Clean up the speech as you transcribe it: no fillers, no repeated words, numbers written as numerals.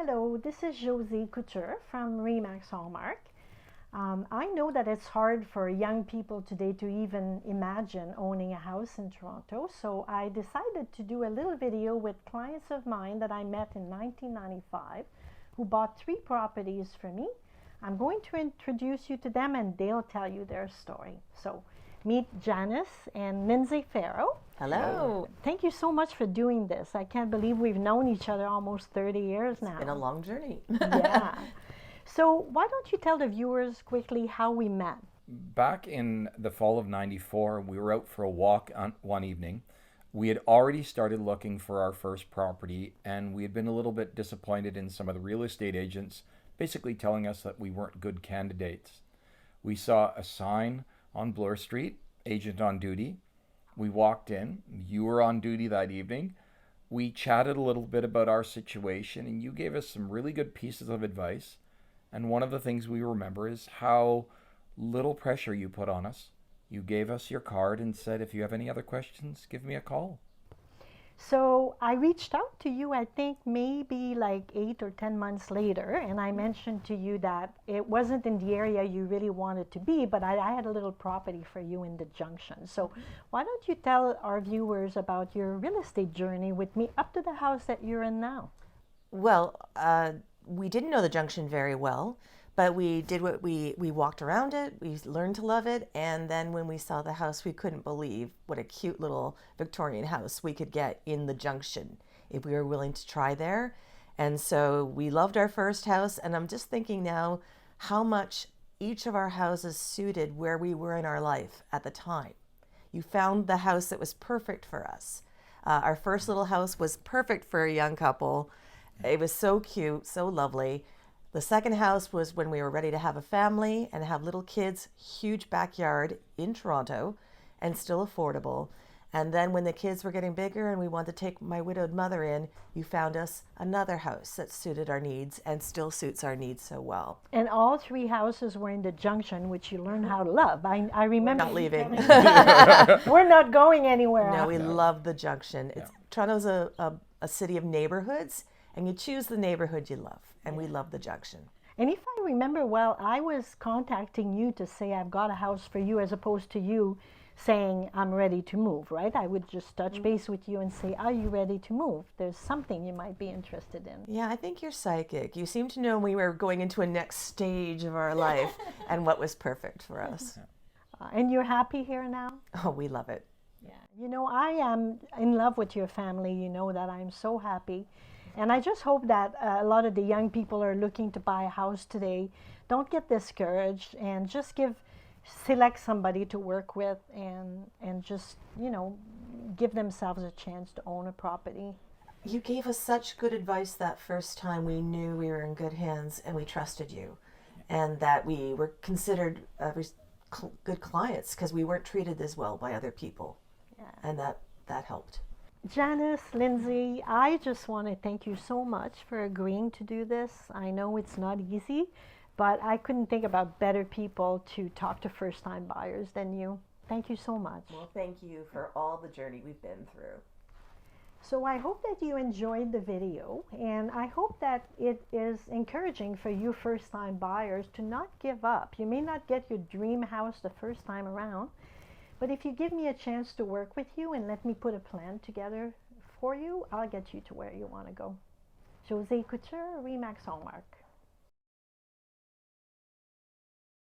Hello, this is Josie Couture from Remax Hallmark. I know that it's hard for young people today to even imagine owning a house in Toronto, so I decided to do a little video with clients of mine that I met in 1995 who bought 3 properties from me. I'm going to introduce you to them and they'll tell you their story. So meet Janice and Lindsay Farrow. Hello. Thank you so much for doing this. I can't believe we've known each other almost 30 years now. It's been a long journey. Yeah. So why don't you tell the viewers quickly how we met? Back in the fall of '94, we were out for a walk one evening. We had already started looking for our first property, and we had been a little bit disappointed in some of the real estate agents basically telling us that we weren't good candidates. We saw a sign on Bloor Street, agent on duty. We walked in. You were on duty that evening. We chatted a little bit about our situation, and you gave us some really good pieces of advice. And one of the things we remember is how little pressure you put on us. You gave us your card and said, if you have any other questions, give me a call. So I reached out to you, I think maybe like 8 or 10 months later, and I mentioned to you that it wasn't in the area you really wanted to be, but I had a little property for you in the Junction. So why don't you tell our viewers about your real estate journey with me up to the house that you're in now? Well, we didn't know the Junction very well, but we did what we walked around it, we learned to love it, and then when we saw the house, we couldn't believe what a cute little Victorian house we could get in the Junction if we were willing to try there. And so we loved our first house, and I'm just thinking now how much each of our houses suited where we were in our life at the time. You found the house that was perfect for us. Our first little house was perfect for a young couple. It was so cute, so lovely. The second house was when we were ready to have a family and have little kids, huge backyard in Toronto and still affordable. And then when the kids were getting bigger and we wanted to take my widowed mother in, you found us another house that suited our needs and still suits our needs so well. And all 3 houses were in the Junction, which you learned how to love. I remember We're not leaving. We're not going anywhere. No, we love the Junction. Toronto's a city of neighborhoods, and you choose the neighborhood you love, and we love the Junction. And if I remember well, I was contacting you to say I've got a house for you as opposed to you saying I'm ready to move, right? I would just touch base with you and say, are you ready to move? There's something you might be interested in. Yeah, I think you're psychic. You seem to know we were going into a next stage of our life and what was perfect for us. And you're happy here now? Oh, we love it. Yeah. You know, I am in love with your family. You know that I'm so happy. And I just hope that a lot of the young people are looking to buy a house today. Don't get discouraged and just select somebody to work with and just, you know, give themselves a chance to own a property. You gave us such good advice that first time. We knew we were in good hands and we trusted you, and that we were considered good clients because we weren't treated as well by other people. Yeah. And that helped. Janice, Lindsay, I just want to thank you so much for agreeing to do this. I know it's not easy, but I couldn't think about better people to talk to first-time buyers than you. Thank you so much. Well, thank you for all the journey we've been through. So I hope that you enjoyed the video, and I hope that it is encouraging for you first-time buyers to not give up. You may not get your dream house the first time around, but if you give me a chance to work with you and let me put a plan together for you, I'll get you to where you want to go. Josie Couture, Remax Hallmark.